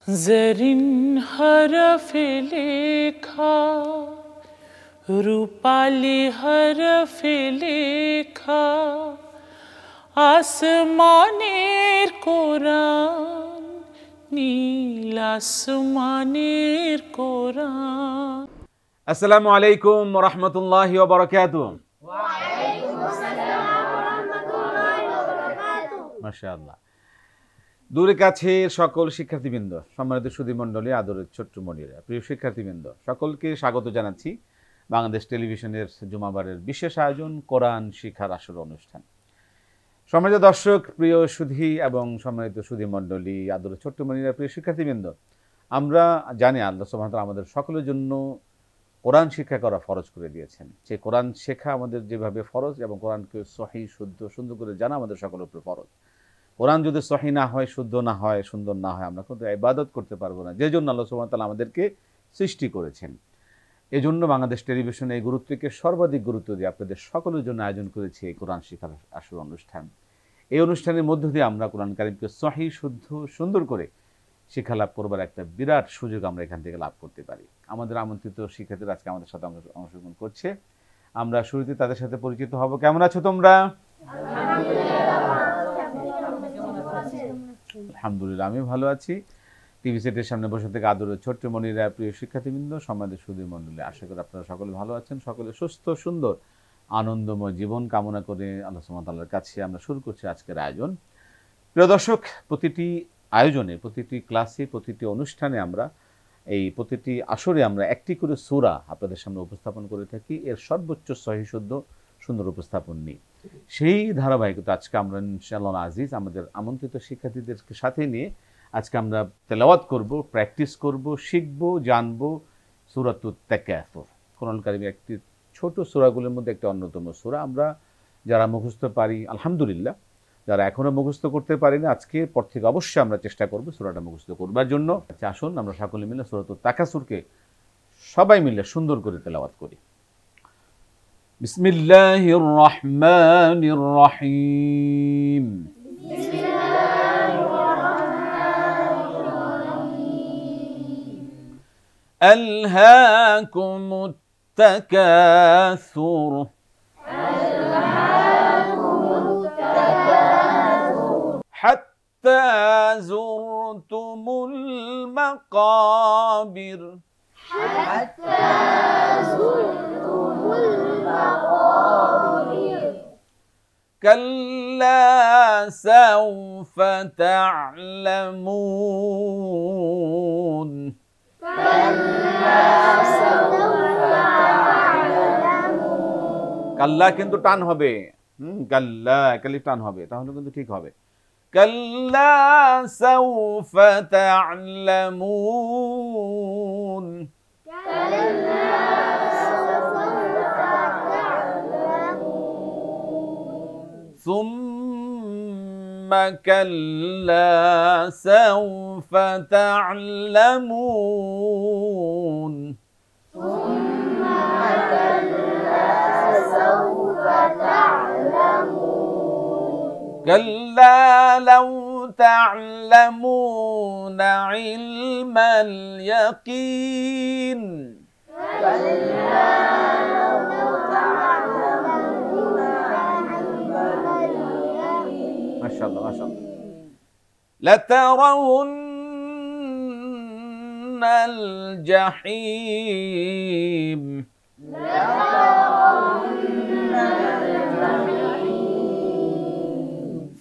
জরিন হরফে লেখা, রূপালি হরফে লেখা, আসমানের কোরআন, নীল আসমানের কোরআন। আসসালামু আলাইকুম ওয়া রাহমাতুল্লাহি ওয়া বারাকাতুহু। ওয়া আলাইকুম আসসালাম ওয়া রাহমাতুল্লাহি ওয়া বারাকাতুহু। মাশাআল্লাহ। দূরে কাছে সকল শিক্ষার্থীবৃন্দ, সম্মানিত সুধী মণ্ডলী, আদরের ছোট্ট মনিরা, প্রিয় শিক্ষার্থীবৃন্দ, সকলকে স্বাগত জানাচ্ছি বাংলাদেশ টেলিভিশনের জুমাবারের বিশেষ আয়োজন কোরআন শিক্ষার আসর অনুষ্ঠান। সম্মানিত দর্শক, প্রিয় সুধী এবং সম্মানিত সুধী মণ্ডলী, আদরের ছোট্ট মনিরা, প্রিয় শিক্ষার্থীবৃন্দ, আমরা জানি আল্লাহ সুবহানাহু ওয়া তাআলা আমাদের সকলের জন্য কোরআন শিক্ষা করা ফরজ করে দিয়েছেন। সেই কোরআন শেখা আমাদের যেভাবে ফরজ এবং কোরআনকে সহি শুদ্ধ সুন্দর করে জানা আমাদের সকলের উপর ফরজ। কোরআন যদি সহি না হয়, শুদ্ধ না হয়, সুন্দর না হয়, আমরা কিন্তু ইবাদত করতে পারবো না, যে জন্য আল্লাহ সুবহানাহু ওয়া তাআলা আমাদেরকে সৃষ্টি করেছেন। এজন্য বাংলাদেশ টেলিভিশন এই গুরুত্বকে সর্বাধিক গুরুত্ব দিয়ে আপনাদের সকলের জন্য আয়োজন করেছে এই কোরআন শিক্ষার আসর অনুষ্ঠান। এই অনুষ্ঠানের মধ্য দিয়ে আমরা কোরআন কারিমকে সহি শুদ্ধ সুন্দর করে শিক্ষা লাভ করবার একটা বিরাট সুযোগ আমরা এখান থেকে লাভ করতে পারি। আমাদের আমন্ত্রিত শিক্ষার্থীরা আজকে আমাদের সাথে অংশগ্রহণ করছে। আমরা শুরুতে তাদের সাথে পরিচিত হব। কেমন আছো তোমরা? আলহামদুলিল্লাহ, আমি ভালো আছি। টিভি সেটের সামনে বসে থেকে আদরের ছোট্ট মনিরা, প্রিয় শিক্ষার্থীবৃন্দ, সম্মানিত সুধী মণ্ডলী, আশা করি আপনারা সকলে ভালো আছেন। সকলে সুস্থ সুন্দর আনন্দময় জীবন কামনা করে আল্লাহ সুবহানাহু ওয়া তাআলার কাছে আমরা শুরু করছি আজকের আয়োজন। প্রিয় দর্শক, প্রতিটি আয়োজনে, প্রতিটি ক্লাসে, প্রতিটি অনুষ্ঠানে আমরা প্রতিটি আসরে আমরা একটি করে সূরা আপনাদের সামনে উপস্থাপন করে থাকি। এর সর্বোচ্চ সহি শুদ্ধ সুন্দর উপস্থাপন নিই। সেই ধারাবাহিকতা আজকে আমরা ইনশাআল্লাহ আজিজ আমাদের আমন্ত্রিত শিক্ষার্থীদের সাথে নিয়ে আজকে আমরা তেলাওয়াত করব, প্র্যাকটিস করব, শিখব, জানব সূরাতুত তাকাসুর। কোরআন কারিমের একটি ছোট সূরাগুলোর মধ্যে একটা অন্যতম সূরা। আমরা যারা মুখস্থ পারি আলহামদুলিল্লাহ, যারা এখনো মুখস্থ করতে পারিনি, আজকের পর থেকে অবশ্যই আমরা চেষ্টা করব সূরাটা মুখস্থ করবার জন্য। আচ্ছা, আসুন আমরা সকলে মিলে সূরাতুত তাকাসুরকে সবাই মিলে সুন্দর করে তেলাওয়াত করি। বিসমিল্লাহির রহমানির রহিম। আলহাকুমুত তাকাসুর حتى زرتم المقابر كلا سوف تعلمون কাল্লা কিন্তু টান হবে, কাল্লা কালি টান হবে, তাহলে কিন্তু ঠিক হবে। كلا سوف تعلمون ثم كلا سوف تعلمون كلا لو تعلمون علم اليقين ما شاء الله ما شاء الله لترون الجحيم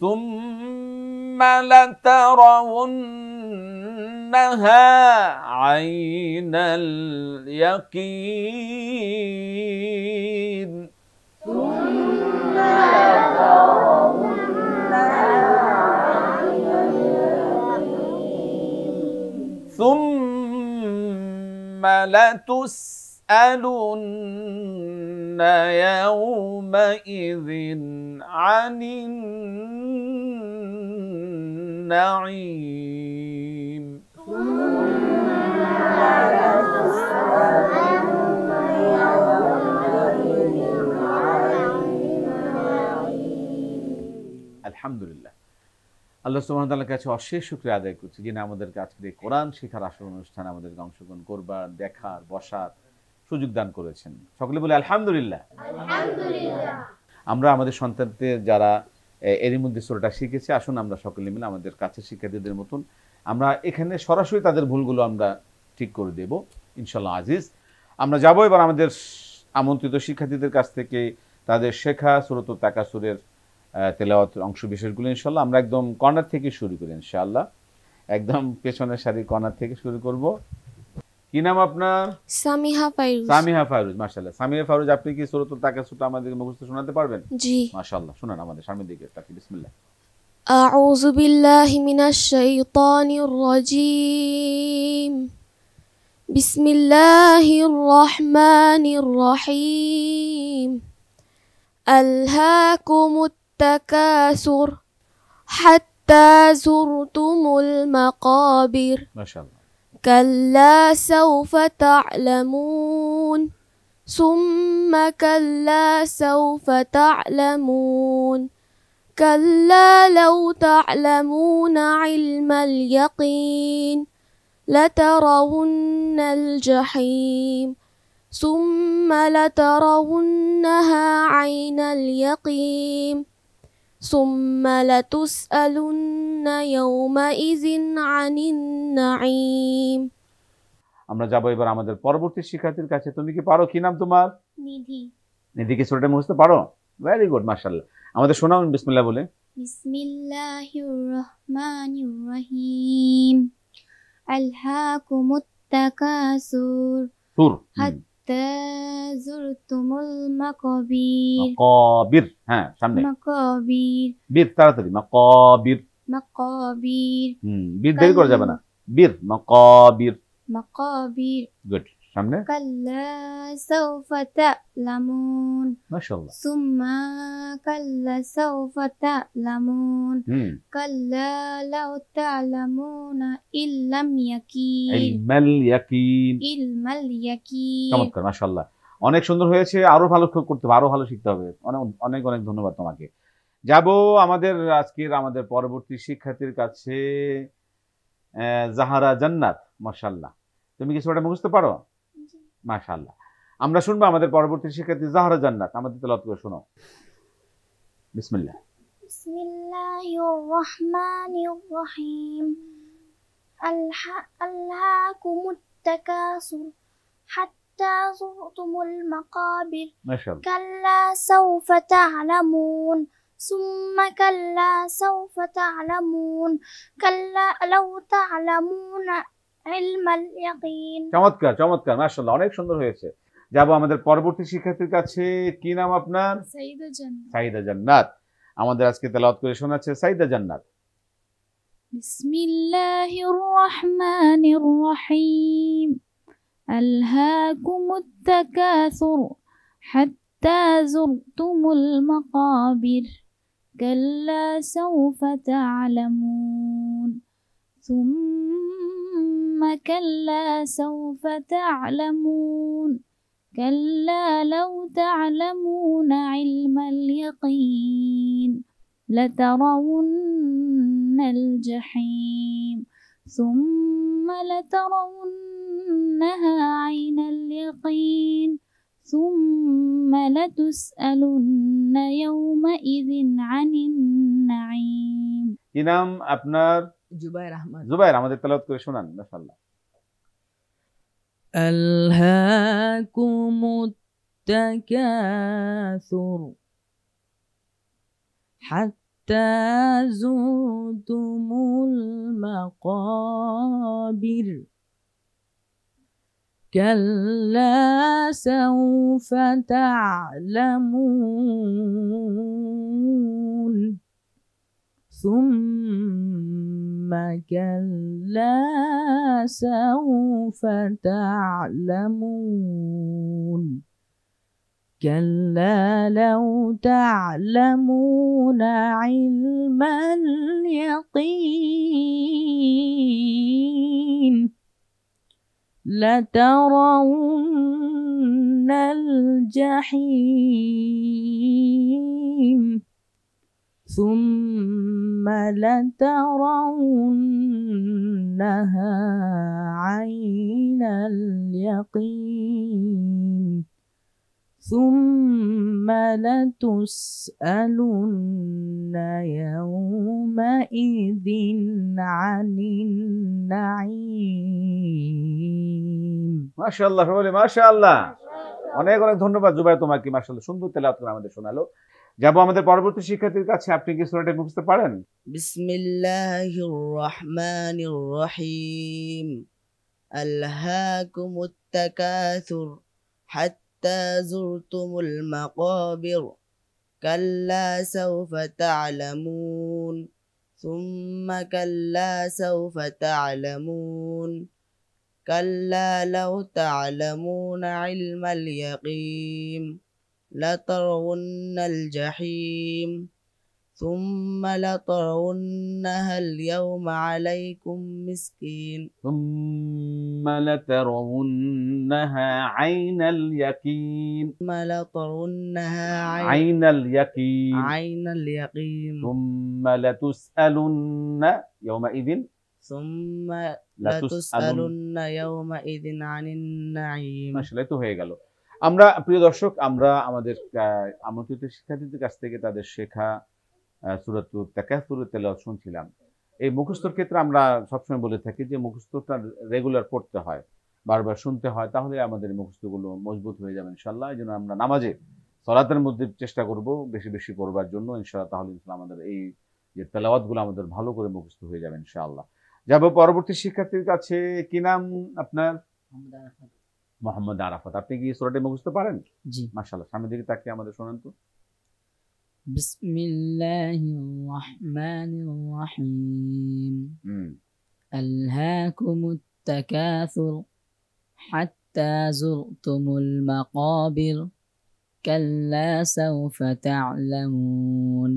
ثم لترونها عين اليقين ثم لتسألن يومئذ عن النعيم আলহামদুলিল্লাহ। আল্লাহ সুবহানাহু ওয়া তাআলার কাছে অশেষ শুকরিয়া আদায় করছি যিনি আমাদেরকে আজকের এই কোরআন শিক্ষার আসল অনুষ্ঠানে আমাদেরকে অংশগ্রহণ করবার, দেখার, বসার সুযোগ দান করেছেন। সকলে বলে আলহামদুলিল্লাহ। আমরা আমাদের সন্তানদের যারা এরই মধ্যে সূরাটা শিখেছে, আসুন আমরা সকলে মিলে আমাদের কাছের শিক্ষার্থীদের মতন আমরা এখানে সরাসরি তাদের ভুলগুলো আমরা ঠিক করে দেব ইনশাআল্লাহ আজিজ। আমরা যাব এবার আমাদের আমন্ত্রিত শিক্ষার্থীদের কাছ থেকে তাদের শেখা সূরাতুত তাকাসুরের তেলাওয়াতের অংশ বিশেষগুলো ইনশাআল্লাহ। আমরা একদম কর্নার থেকে শুরু করি ইনশাআল্লাহ, একদম পেছনের সারির কর্নার থেকে শুরু করব। কি নাম আপনার? সামিহা ফাইরুজ। সামিহা ফাইরুজ, মাশাআল্লাহ। সামিহা ফাইরুজ, আপনি কি সূরাতুত তাকাসুরটা আমাদেরকে মুখস্থ শোনাতে পারবেন? জি। মাশাআল্লাহ, শুনান আমাদের সামনের দিকে তাকিয়ে। বিসমিল্লাহ। আউযু বিল্লাহি মিনাশ শাইতানির রাজীম। বিসমিল্লাহির রহমানির রহিম। আলহাকুমুত তাকাসুর হাত্তা যুরতুমুল মাকাবির। মাশাআল্লাহ। كلا سوف تعلمون ثم كلا سوف تعلمون كلا لو تعلمون علم اليقين لترون الجحيم ثم لترونها عين اليقين ثم لتسألن يومئذ عن النعيم। আমরা যাব এবার আমাদের পরবর্তী শিক্ষার্থীর কাছে। তুমি কি পারো? কি নাম তোমার? নিধি। নিধি কি সূরাটা মুখস্থ পারো? ভেরি গুড, মাশাআল্লাহ। আমাদের শোনাও বিসমিল্লাহ বলে। বিসমিল্লাহির রহমানির রহিম। আলহাকুমুত তাকাসুর সুর হাত্তা যুরতুমুল মাকাবির। মাকাবির, হ্যাঁ সামনে মাকাবির। বীর, তাড়াতাড়ি। মাকাবির। মাকাবির। বীর দেরি করে যাবে না। বীর, মাকাবির। মাকাবির। গুড, সামনে। কাল্লা সাওফা তা'লামুন। মাশাআল্লাহ। সুম্মা কাল্লা সাওফা তা'লামুন। কাল্লা লাউ তা'লামুনা ইলমাল ইয়াকিন। ইলমাল ইয়াকিন। ইলমাল ইয়াকিন। চমৎকার, মাশাআল্লাহ, অনেক সুন্দর হয়েছে। আরো ভালো করতে হবে, আরো ভালো শিখতে হবে। অনেক অনেক অনেক ধন্যবাদ তোমাকে। যাব আমাদের পরবর্তী শিক্ষার্থীর কাছে, জাহারা জান্নাত। মাশাআল্লাহ, তুমি কি সূরাটা মুখস্থ পারো? মাশাআল্লাহ। আমরা শুনবো আমাদের পরবর্তী শিক্ষার্থী জাহারা জান্নাত, আমাদের তেলাওয়াত করে শোনাও। বিসমিল্লাহ। বিসমিল্লাহির রহমানির রহিম। আলহাকুমুত তাকাসুর হাত্তা যুরতুমুল মাকাবির। মাশাআল্লাহ। কাল্লা সাওফা তা'লামুন সুম্মা কাল্লা সাওফা তা'লামুন কাল্লা লাউ তা'লামুনা ইলমাল ইয়াকিন। চমৎকার চমৎকার, মাশাআল্লাহ, অনেক সুন্দর হয়েছে। যাব আমাদের পরবর্তী শিক্ষার্থীর কাছে। কি নাম আপনার? সাইদা জান্নাত। সাইদা জান্নাত, আমাদের আজকে তেলাওয়াত করে শোনাচ্ছে সাইদা জান্নাত। বিসমিল্লাহির রহমানির রহিম। আলহাকুমুত তাকাসুর হাত্তা যুরতুমুল মাকাবির। কাল্লা সাওফা তা'লামুন সুম্মা কাল্লা সাওফা তা'লামুন কাল্লা লাউ তা'লামুনা ইলমাল ইয়াকিন লাতারাউন্নাল জাহিম সুম্মা লাতারাউন্নাহা আইনাল ইয়াকিন সুম্মা লাতুসআলুন্না ইয়াওমাইযিন আনিন নাঈম। কি নাম আপনার? জুবাইর আহমদ। জুবাইর, আমাদের তেলাওয়াত করে শোনান। মাশাআল্লাহ। আলহাকুমুত তাকাসুর হাত্তা যুরতুমুল মাকাবির। কাল্লা সাওফা তা'লামুন সুম্মা কাল্লা সাওফা তা'লামুন কাল্লা লাউ তা'লামুনা ইলমাল ইয়াকিন লাতারাউন্নাল জাহিম ثم لترونها عين اليقين ثم لتسألن يومئذ عن النعيم মাশাআল্লাহ, বলে মাশাআল্লাহ। অনেক অনেক ধন্যবাদ জুবাইর তোমাকে, মাশাআল্লাহ সুন্দর তেলাওয়াত করে আমাদের শোনালো। যাবো আমাদের পরবর্তী শিক্ষার্থীর কাছে। আপনি কি সূরাটা মুখস্থ পারেন? বিসমিল্লাহির রহমানির রহিম আলহাকুমুত তাকাসুর হাত্তা যুরতুমুল মাকাবির কাল্লা সাওফা তা'লামুন সুম্মা কাল্লা সাওফা তা'লামুন কাল্লা লাউ তা'লামুনা ইলমাল ইয়াকিন লাতারাউন্নাল জাহিম ثم لترونها اليوم عليكم مسكين ثم لترونها عين اليقين ثم لترونها عين اليقين عين اليقين ثم لتسألن يومئذ ثم لتسألن يومئذ عن النعيم মাশাআল্লাহ, তো হয়ে গেল। আমরা প্রিয় দর্শক, আমরা আমাদের আমন্ত্রিত শিক্ষার্থীদের কাছ থেকে তাদের শেখা সূরাতুত তাকাসুরের তেলাওয়াত শুনছিলাম। এই মুখস্থর ক্ষেত্রে আমরা সবসময় বলে থাকি যে মুখস্থটা রেগুলার পড়তে হয়, বারবার শুনতে হয়, তাহলে আমাদের মুখস্থগুলো মজবুত হয়ে যাবে ইনশাআল্লাহ। এই জন্য আমরা নামাজে সালাতের মধ্যে চেষ্টা করব বেশি বেশি পড়বার জন্য ইনশাআল্লাহ। তাহলে আমাদের এই যে তেলাওয়াতগুলো আমাদের ভালো করে মুখস্থ হয়ে যাবে ইনশাআল্লাহ। যাব পরবর্তী শিক্ষার্থীর কাছে। কি নাম আপনার? মোহাম্মদ আরাফাত। আপনি কি সূরাটি মুখস্থ পারেন? জি। মাশাআল্লাহ, সামনের দিকে তাকিয়ে আমাদের শোনান তো। বিসমিল্লাহির রহমানির রহিম আলহাকুমুত তাকাসুর হাত্তা যুরতুমুল মাকাবির কাল্লা সাওফা তা'লামুন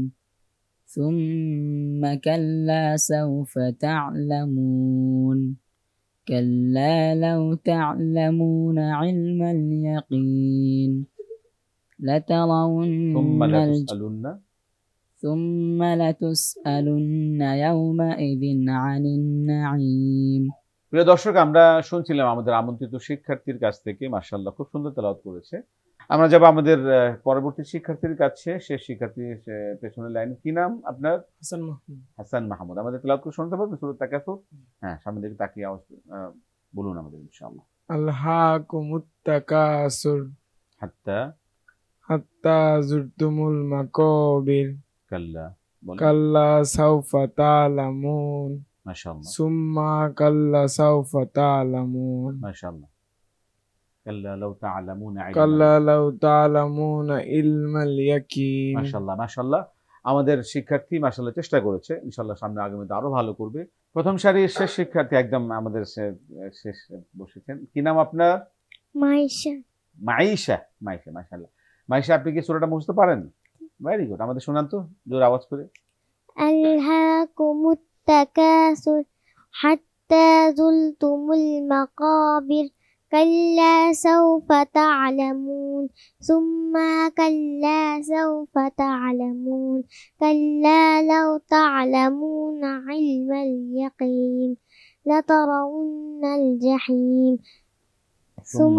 সুম্মা কাল্লা সাওফা তা'লামুন كلا لو تعلمون علم اليقين ثم لتسألن يومئذ عن النعيم। প্রিয় দর্শক, আমরা শুনছিলাম আমাদের আমন্ত্রিত শিক্ষার্থীর কাছ থেকে, মাশাআল্লাহ খুব সুন্দর তেলাওয়াত করেছে। আমরা যাব আমাদের পরবর্তী শিক্ষার্থীর কাছে। সে শিক্ষার্থীর পেছনের লাইন। কি নাম আপনার? হাসান মাহমুদ। আমাদের তেলাওয়াত করে শোনাতে পারবেন সূরা তাকাসুর? হ্যাঁ, সামনের দিকে তাকিয়ে আওয়াজ বলুন আমাদের ইনশাআল্লাহ। আলহাকুমুত তাকাসুর হাত্তা যুরতুমুল মাকাবির কাল্লা কাল্লা সাওফা তা'লামুন মাশাআল্লাহ সুম্মা কাল্লা সাওফা তা'লামুন মাশাআল্লাহ কাল্লা লাউ তা'লামুনা ইলমাল ইয়াকিন। মাশাআল্লাহ মাশাআল্লাহ। আমাদের শিক্ষার্থী মাশাআল্লাহ চেষ্টা করেছে, ইনশাআল্লাহ সামনে আগামীতে আরো ভালো করবে। প্রথম সারির শেষ শিক্ষার্থী একদম আমাদের শেষ বসেছেন। কি নাম আপনার? মাইশা। মাইশা। মাইশা, মাশাআল্লাহ। মাইশা, আপনি কি সূরাটা মুখস্থ পারেন? ভেরি গুড, আমাদের শোনান তো জোরে আওয়াজ করে। আলহাকুমুত তাকাসুর হাত্তা যুরতুমুল মাকাবির কাল্লা সাওফা তা'লামুন সুম্মা কাল্লা সাওফা তা'লামুন কাল্লা লাউ তা'লামুনা ইলমাল ইয়াকিন লাতারাউন্নাল জাহিম ثم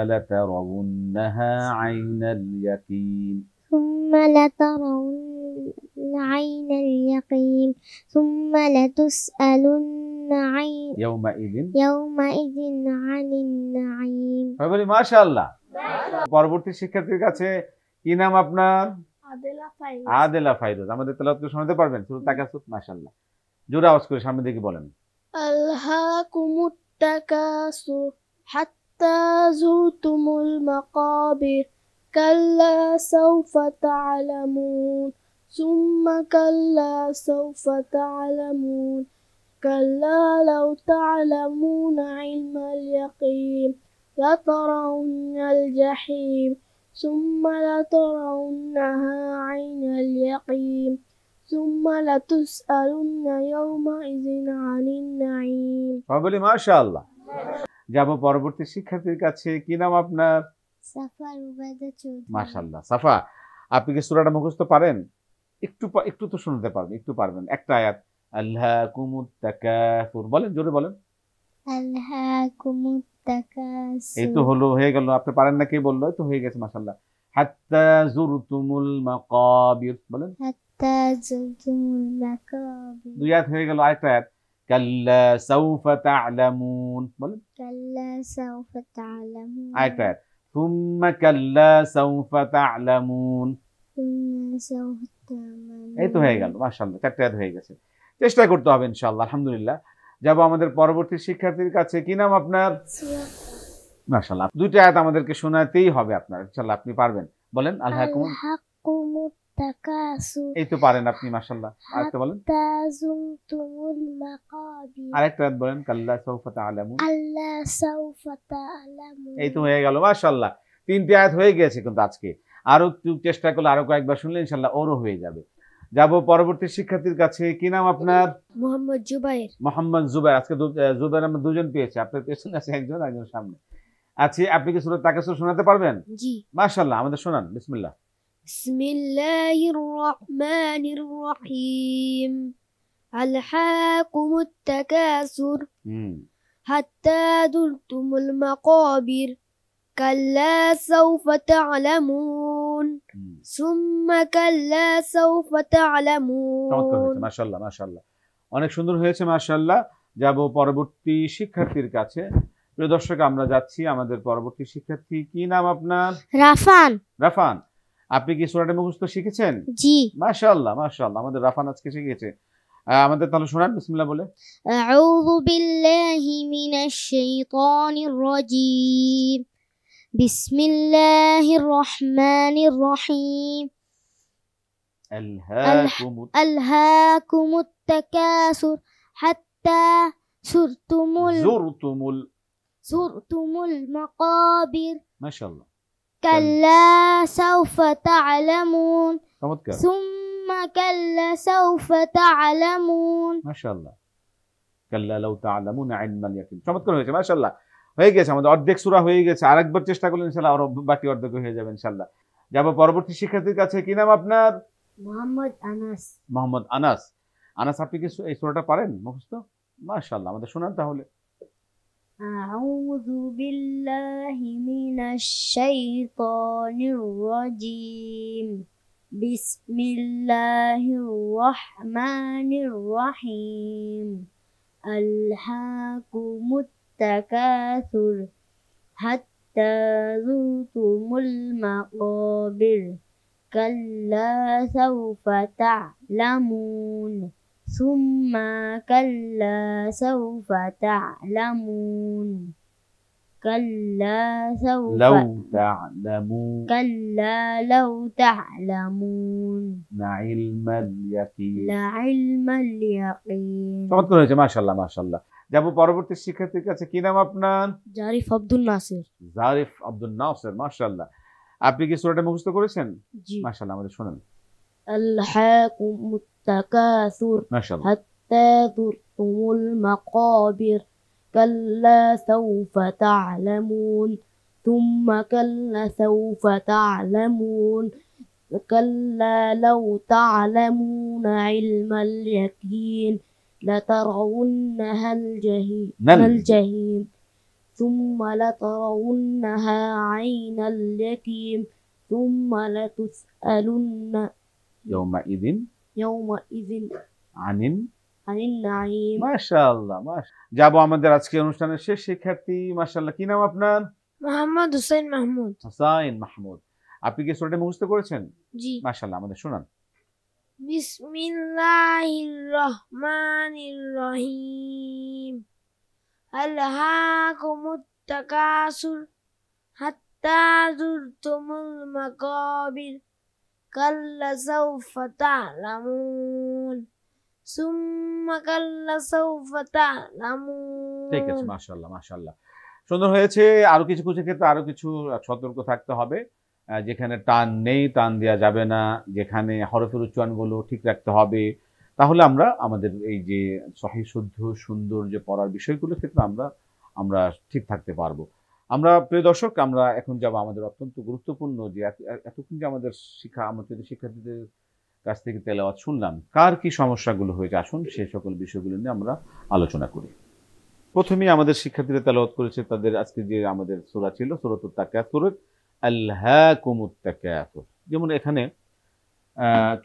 لترونها عين اليقين ثم لترون عين اليقين ثم لتسألن يومئذ عن النعيم। বলি মাশাআল্লাহ। পরবর্তী শিক্ষার্থীর কাছে। কি নাম আপনার? আদেলা ফাইরুজ। আমাদের তেলাওয়াত করে শোনাতে পারবেন সূরা তাকাসুর? মাশাআল্লাহ, জোরে আওয়াজ করে সামনের দিকে বলেন। আলহাকুমুত তাকাসুর হাত্তা যুরতুমুল মাকাবির কাল্লা সাওফা তা'লামুন সুম্মা কাল্লা সাওফা তা'লামুন কাল্লা লাউ তা'লামুনা ইলমাল ইয়াকিন লাতারাউন্নাল জাহিম সুম্মা লাতারাউন্নাহা আইনাল ইয়াকিন সুম্মা লাতুসআলুন্না ইয়াওমাইযিন আনিন নাঈম। বলি মাশাআল্লাহ। যাব পরবর্তী শিক্ষার্থীর কাছে। কি নাম আপনার? সাফা রুবাদা চৌধুরী। মাশাআল্লাহ। সাফা, আপনি কি সূরাটা মুখস্থ পারেন? একটু তো শুনতে পারবেন, একটু পারবেন। একটা আয়াত, আল্লাকুমুত তাকাসুর, বলেন, জোরে বলেন। আলহাকুমুত তাকাসুর। এই তো হলো, হয়ে গেল। আপনি পারেন না, কে বললো? এই তো হয়ে গেছে, মাশাআল্লাহ। হাত্তা জুরতুমুল মাকাবির, বলেন। হাত্তা জুরতুমুল মাকাবির। 2 আয়াত হয়ে গেল। আরেকটা আয়াত, কাল্লা সাউফা তা'লামুন, বলেন। কাল্লা সাউফা তা'লামুন। আরেকটা আয়াত, সুম্মা কাল্লা সাউফা তা'লামুন। সুম্মা সাউফা তা'লামুন। এই তো হয়ে গেল, মাশাআল্লাহ, 4 আয়াত হয়ে গেছে। চেষ্টা করতে হবে ইনশাআল্লাহ। আলহামদুলিল্লাহ। যাব আমাদের পরবর্তী শিক্ষার্থীর কাছে। কি নাম আপনার? মাশাআল্লাহ। 2টা আয়াত আমাদেরকে শোনাতেই হবে আপনার, ইনশাআল্লাহ আপনি পারবেন। বলেন, আলহাকুমুত তাকাসুর। এই তো পারেন আপনি, মাশাআল্লাহ। আরেকটা বলেন। হাত্তা জুরতুমুল মাকাবির। আরেকটা আয়াত বলেন, কাল্লা সাউফা তা'লামুন। আল্লা সাউফা তা'লামুন। এই তো হয়ে গেল, মাশাআল্লাহ। 3টে আয়াত হয়ে গেছে কিন্তু আজকে। আরো একটু চেষ্টা করলে, আরো কয়েকবার শুনলে ইনশাআল্লাহ ওরও হয়ে যাবে। যাব পরবর্তী শিক্ষার্থীর কাছে। কি নাম আপনার? মোহাম্মদ জুবাইর। মোহাম্মদ জুবাইর। আজকে জুবাইর আমরা 2জন পেয়েছি, আপনার পেছনে আছে একজন, একজন সামনে আছে। আপনি কি সূরা তাকাসুর শোনাতে পারবেন? জি। মাশাআল্লাহ, আমাদের শোনান। বিসমিল্লাহ। বিসমিল্লাহির রহমানির রহিম। আলহাকুমুত তাকাসুর হাত্তা জুরতুমুল মাকাবির। কাল্লা সাউফা তা'লামুন। সুম্মা কাল্লা সাউফা তা'লামুন। চমৎকার হয়েছে, মাশাআল্লাহ, মাশাআল্লাহ, অনেক সুন্দর হয়েছে, মাশাআল্লাহ। যাব পরবর্তী শিক্ষার্থীর কাছে। প্রিয় দর্শক, আমরা যাচ্ছি আমাদের পরবর্তী শিক্ষার্থী। কি নাম আপনার? রাফান। রাফান, আপনি কি সূরাটা মুখস্থ শিখেছেন? জি। মাশাআল্লাহ, মাশাআল্লাহ, আমাদের রাফান আজকে শিখেছে। আমাদের তাহলে শোনান, বিসমিল্লাহ বলে। আউযু বিল্লাহি মিনাশ শাইতানির রাজীম। বিসমিল্লাহির রহমানির রহিম। আলহাকুমুত তাকাসুর হাত্তা জুরতুমুল মাকাবির। মাশাআল্লাহ। কাল্লা সাউফা তা'লামুন। চমৎকার। সুম্মা কাল্লা সাউফা তা'লামুন। মাশাআল্লাহ। কাল্লা লাউ তা'লামুনা ইলমাল ইয়াকিন। চমৎকার হয়েছে, মাশাআল্লাহ। হয়ে গেছে, আমাদের অর্ধেক সূরা হয়ে গেছে। আরেকবার চেষ্টা করলে ইনশাআল্লাহ আরো বাকি অর্ধেক হয়ে যাবে ইনশাআল্লাহ। যাব পরবর্তী শিক্ষার্থীর কাছে। কি নাম আপনার? মোহাম্মদ আনাস। মোহাম্মদ আনাস। আনাস, আপনি কি এই সূরাটা পারেন মুখস্থ? মাশাআল্লাহ, আমাদের শোনান তাহলে। আউযু বিল্লাহি মিনাশ শাইতানির রাজীম। বিসমিল্লাহির রহমানির রহিম। আলহাকুমুত তাকাসুর হাত্তা জুরতুমুল মাকাবির। কাল্লা সাউফা তা'লামুন। সুম্মা কাল্লা সাউফা তা'লামুন। কাল্লা সাউফা তা'লামুন। কাল্লা লাউ তা'লামুন। ইলমাল ইয়াকিন। ইলমাল ইয়াকিন। চমৎকার হয়েছে, মাশাআল্লাহ, মাশাআল্লাহ। যাব পরবর্তী শিক্ষার্থীর কাছে। কি নাম আপনার? জারিফ আব্দুল নাসির। জারিফ আব্দুল নাসির, মাশাআল্লাহ। আপনি কি সূরাটা মুখস্থ করেছেন? জি। মাশাআল্লাহ, আমাদের শোনান। আলহাকুমুত তাকাসুর মাশাআল্লাহ। হাত্তা জুরতুমুল মাকাবির। কাল্লা সাউফা তা'লামুন। সুম্মা কাল্লা সাউফা তা'লামুন। কাল্লা লাউ তা'লামুনা ইলমাল ইয়াকিন। লাতারাউন্নাহাল জাহিম। সুম্মা লাতারাউন্নাহা আইনাল ইয়াকিন। সুম্মা লাতুসআলুন্না ইয়াউমাইযিন আনিন আনিন নাঈম। মাশাআল্লাহ, যাব আমাদের আজকে অনুষ্ঠানের শেষ শিক্ষার্থী। মাশাআল্লাহ, কি নাম আপনার? মোহাম্মদ হুসাইন মাহমুদ। হুসাইন মাহমুদ, আপনি কি সূরাটা মুখস্থ করেছেন? জি। মাশাআল্লাহ, আমাদের শোনান। বিসমিল্লাহির রহমানির রহিম। আলহাকুমুত তাকাসুর হাত্তা জুরতুমুল মাকাবির। কাল্লা সাউফা তা'লামুন। সুম্মা কাল্লা সাউফা তা'লামুন। ঠিক আছে, মাশাআল্লাহ, মাশাআল্লাহ, সুন্দর হয়েছে। আরো কিছু ক্ষেত্রে আরো কিছু সতর্ক থাকতে হবে। যেখানে টান নেই, টান দেওয়া যাবে না। যেখানে হরফের উচ্চারণগুলো ঠিক রাখতে হবে। তাহলে আমরা আমাদের এই যে সহিহ শুদ্ধ সুন্দর যে পড়ার বিষয়গুলোর ক্ষেত্রে আমরা ঠিক থাকতে পারবো। আমরা প্রিয় দর্শক, আমরা এখন যাব আমাদের অত্যন্ত গুরুত্বপূর্ণ যে এতক্ষণ যে আমাদের আমাদের শিক্ষার্থীদের কাছ থেকে তেলাওয়াত শুনলাম, কার কি সমস্যাগুলো হয়েছে, আসুন সেই সকল বিষয়গুলো নিয়ে আমরা আলোচনা করি। প্রথমেই আমাদের শিক্ষার্থীরা তেলাওয়াত করেছে তাদের আজকে যে আমাদের সূরা ছিল সূরাতুত তাকাসুর, আলহাকুমুত তাকাসুর। যেমন এখানে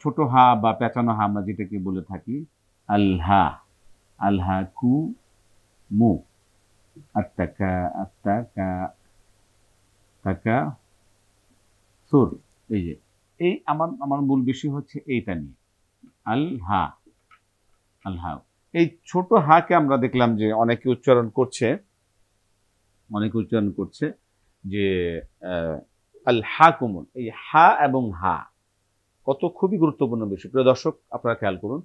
ছোট হা বা পেঁচানো হা আমরা যেটাকে বলে থাকি আলহা, আলহাকু মু, সুর। এই যে এই আমার মূল বিষয় হচ্ছে এইটা নিয়ে, আলহা, আলহা। এই ছোট হাকে আমরা দেখলাম যে অনেকে উচ্চারণ করছে যে আলহাকুমুন। এই হা এবং হা কত খুবই গুরুত্বপূর্ণ বিষয়। প্রিয় দর্শক, আপনারা খেয়াল করুন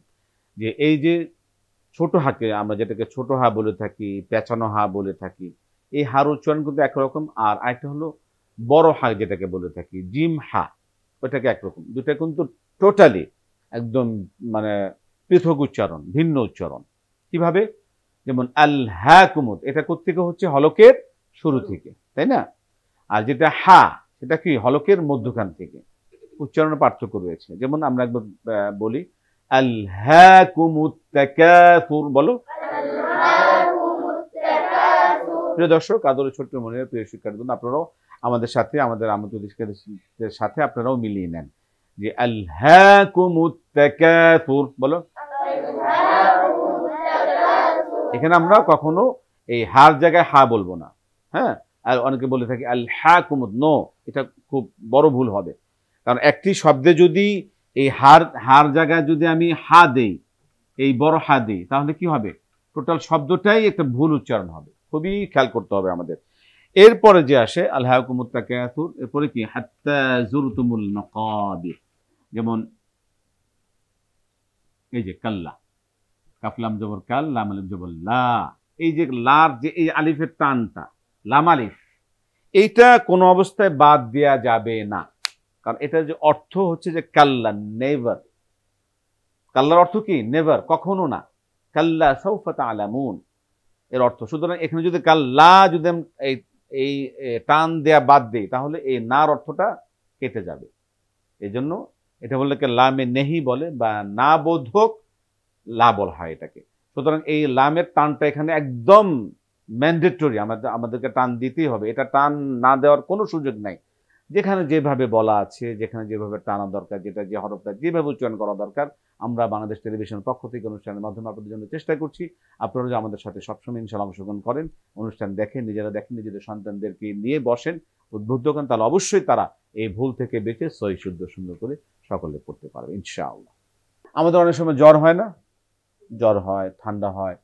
যে এই যে ছোট হাকে আমরা যেটাকে ছোট হা বলে থাকি, পেঁচানো হা বলে থাকি, এই হার উচ্চারণ কিন্তু একরকম, আর আরেকটা হলো বড় হা যেটাকে বলে থাকি জিম হা, ওইটাকে একরকম। দুটা কিন্তু টোটালি একদম মানে পৃথক উচ্চারণ, ভিন্ন উচ্চারণ। কিভাবে? যেমন আলহাকুমুত, এটা কোত্থেকে হচ্ছে? হলকের শুরু থেকে, তাই না? আর যেটা হা সেটা কি? হলকের মধ্যখান থেকে। উচ্চারণের পার্থক্য রয়েছে। যেমন আমরা একবার বলি আলহাকুমুত তাকাসুর, বলো। প্রিয় দর্শক, আদরের ছোট্ট মনের প্রিয় শিক্ষার্থীবৃন্দ, আপনারাও আমাদের সাথে, আমাদের আমন্ত্রিত শিক্ষার্থীদের সাথে আপনারাও মিলিয়ে নেন যে আলহাকুমুত তাকাসুর, বলো। এখানে আমরা কখনো এই হার জায়গায় হা বলবো না, হ্যাঁ। আর অনেকে বলে থাকি আলহাকুমুত, নো, এটা খুব বড় ভুল হবে। কারণ একটি শব্দে যদি এই হার জায়গায় যদি আমি হা দেই, এই বড় হা দিই, তাহলে কি হবে? টোটাল শব্দটাই একটা ভুল উচ্চারণ হবে। খুবই খেয়াল করতে হবে আমাদের। এরপরে যে আসে আলহাকুমুত তাকাসুর, এরপরে কি? হাত্তা যুরতুমুল মাকাবির। যেমন এই যে কাল্লা, কাফলাম জবর কাল, লাম আলিফ জবর লা, এই যে লার যে এই আলিফের টানটা, লাম আলিফ, এইটা কোনো অবস্থায় বাদ দেয়া যাবে না। কারণ এটা যে অর্থ হচ্ছে যে কাল্লা, নেভার। কাল্লার অর্থ কি? নেভার, কখনো না। কাল্লা সাউফা তা'লামুন এর অর্থ। সুতরাং এখানে যদি কাল্লা যদি এই টান দেয়া বাদ দেই, তাহলে এই নার অর্থটা কেটে যাবে। এই জন্য এটা বললে লামে নেহি বলে, বা না বোধক লা বলা হয় এটাকে। সুতরাং এই লামের টানটা এখানে একদম ম্যান্ডেটরি, আমাদেরকে টান দিতেই হবে। এটা টান না দেওয়ার কোনো সুযোগ নাই। যেখানে যেভাবে বলা আছে, যেখানে যেভাবে টানা দরকার, যেটা যে হরফটা যেভাবে উচ্চারণ করা দরকার, আমরা বাংলাদেশ টেলিভিশনের পক্ষ থেকে অনুষ্ঠানের মাধ্যমে আপনাদের জন্য চেষ্টা করছি। আপনারা যে আমাদের সাথে সবসময় ইনশাআল্লাহ অংশগ্রহণ করেন, অনুষ্ঠান দেখেন, নিজেরা দেখেন, নিজেদের সন্তানদেরকে নিয়ে বসেন, উদ্বুদ্ধ করেন, তাহলে অবশ্যই তারা এই ভুল থেকে বেঁচে সহি শুদ্ধ সুন্দর করে সকলে পড়তে পারবে ইনশাআল্লাহ। আমাদের অনেক সময় জ্বর হয় না? জ্বর হয়, ঠান্ডা হয়,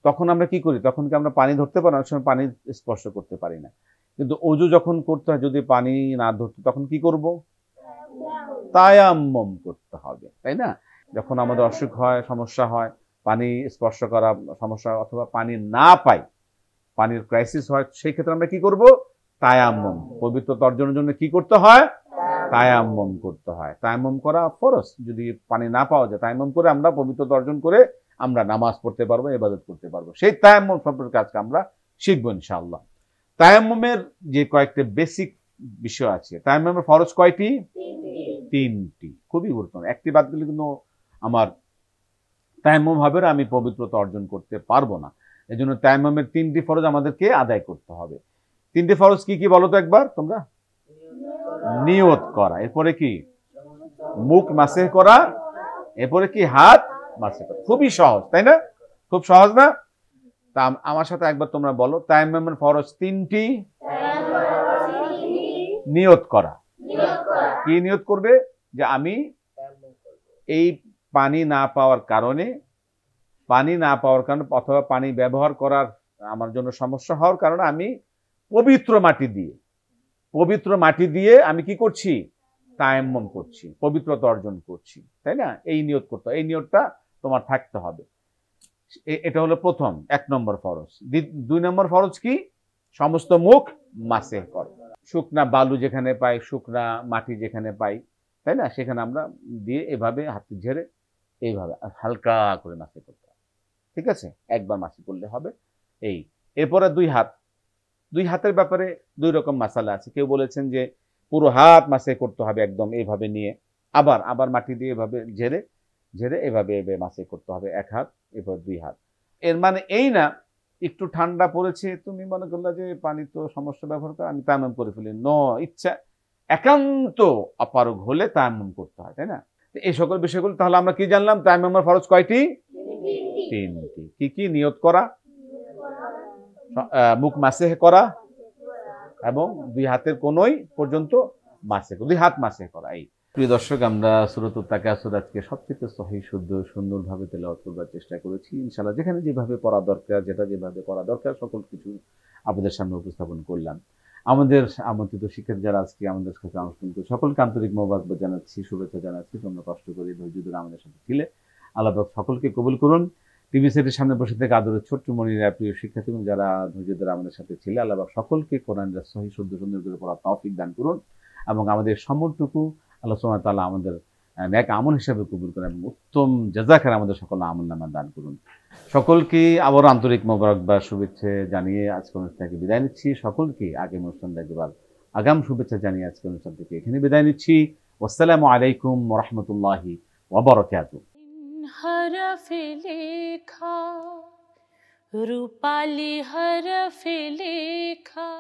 তখন আমরা কি করি? তখন কি আমরা পানি ধরতে পারি? অনেক সময় পানি স্পর্শ করতে পারি না। কিন্তু ওযু যখন করতে হয়, যদি পানি না ধরতে, তখন কি করব? তায়াম্মুম করতে হবে, তাই না? যখন আমাদের অসুখ হয়, সমস্যা হয়, পানি স্পর্শ করা সমস্যা, অথবা পানি না পাই, পানির ক্রাইসিস হয়, সেই ক্ষেত্রে আমরা কি করব? তায়াম্মুম। পবিত্রতা অর্জনের জন্য কি করতে হয়? তায়াম্মুম করতে হয়। তায়াম্মুম করা ফরজ। যদি পানি না পাওয়া যায়, তায়াম্মুম করে আমরা পবিত্রতা অর্জন করে আমরা নামাজ পড়তে পারবো, ইবাদত করতে পারবো। সেই তায়াম্মুম সম্পর্কে আজকে আমরা শিখবো ইনশাআল্লাহ। তায়াম্মুমের যে কয়েকটা বেসিক বিষয় আছে। তায়াম্মুমের ফরজ কয়টি? তিনটি। খুবই গুরুত্বপূর্ণ। একটি বাদ দিলে কিন্তু আমার তায়াম্মুম হবে না, আমি পবিত্রতা অর্জন করতে পারবো না। এই জন্য তায়াম্মুমের তিনটি ফরজ আমাদেরকে আদায় করতে হবে। তিনটি ফরজ কি কি বলো তো একবার তোমরা? নিয়ত করা, এরপরে কি? মুখ মাসেহ করা, এরপরে কি? হাত মাসেহ করা। খুবই সহজ, তাই না? খুব সহজ না? তা আমার সাথে একবার তোমরা বলো, তায়াম্মুমের ফরজ তিনটি। নিয়ত করা। কি নিয়ত করবে? যে আমি এই পানি না পাওয়ার কারণে, অথবা পানি ব্যবহার করার আমার জন্য সমস্যা হওয়ার কারণে আমি পবিত্র মাটি দিয়ে আমি কি করছি? তায়াম্মুম করছি, পবিত্রতা অর্জন করছি, তাই না? এই নিয়ত করতে, এই নিয়তটা তোমার থাকতে হবে। এটা হলো প্রথম, 1 নম্বর ফরজ। 2 নম্বর ফরজ কি? সমস্ত মুখ মাসেহ করা। শুকনা বালু যেখানে পাই, শুকনা মাটি যেখানে পাই, তাই না, সেখানে আমরা দিয়ে এভাবে হাতে ঝেড়ে এইভাবে হালকা করে মাসেহ করতে হবে। ঠিক আছে? একবার মাসেহ করলে হবে। এরপরে 2 হাত, দুই হাতের ব্যাপারে দুই রকম মাসালা আছে। কেউ বলেছেন যে পুরো হাত মাসে করতে হবে একদম এইভাবে নিয়ে, আবার আবার মাটি দিয়ে এভাবে ঝেড়ে ঝেড়ে এভাবে মাসে করতে হবে এক হাত, এবার দুই হাত। এর মানে এই না একটু ঠান্ডা পড়েছে তুমি মনে করলে যে পানি তো সমস্যা ব্যবহার করে আমি তায়াম্মুম করে ফেলি, ইচ্ছা একান্ত অপারগ হলে তায়াম্মুম করতে হয়, তাই না? এই সকল বিষয়গুলো তাহলে আমরা কি জানলাম? তায়াম্মুমের ফরজ কয়টি? তিনটি। কি কি? নিয়ত করা, মুখ মাসেহ করা এবং দুই হাতের কোনোই পর্যন্ত মাসে, দুই হাত মাসে করা। এই প্রিয় দর্শক, আমরা সূরাতুত তাকাসুর আজকে সবচেয়ে সহিহ শুদ্ধ সুন্দরভাবে তেলাওয়াত করবার চেষ্টা করেছি ইনশাআল্লাহ। যেখানে যেভাবে পড়া দরকার, যেটা যেভাবে পড়া দরকার সকল কিছু আপনাদের সামনে উপস্থাপন করলাম। আমাদের আমন্ত্রিত শিক্ষার্থী যারা আজকে আমাদের সাথে অনুষ্ঠান করে সকলকে আন্তরিক মোবারকবাদ জানাচ্ছি, শুভেচ্ছা জানাচ্ছি। তোমরা কষ্ট করে ধৈর্য ধরে আমাদের সাথে ছিলে, আল্লাহ পাক সকলকে কবুল করুন। টিভি সেটের সামনে বসে থেকে আদরের ছোট্ট মনিরা, প্রিয় শিক্ষার্থী যারা ধৈর্য ধরে আমাদের সাথে ছিলে, আল্লাহ পাক সকলকে কোরআনের সহিহ শুদ্ধ সুন্দর করে পড়ার তৌফিক দান করুন এবং আমাদের সম্মতটুকু আল্লাহ সুবহানাহু ওয়া তাআলা আমাদের নেক আমল হিসেবে কবুল করেন এবং উত্তম জাযাকার আমাদের সকল আমলনামা দান করুন। সকলকে আবার আন্তরিক মোবারকবাদ শুভেচ্ছা জানিয়ে আজকে অনুষ্ঠান থেকে বিদায় নিচ্ছি। সকলকে আগামী অনুষ্ঠান দেখবার আগাম শুভেচ্ছা জানিয়ে আজকে অনুষ্ঠান থেকে এখানে বিদায় নিচ্ছি। আসসালামু আলাইকুম ওয়া রাহমাতুল্লাহি ওয়া বারাকাতুহু। হরফে লেখা রূপালি হরফে লেখা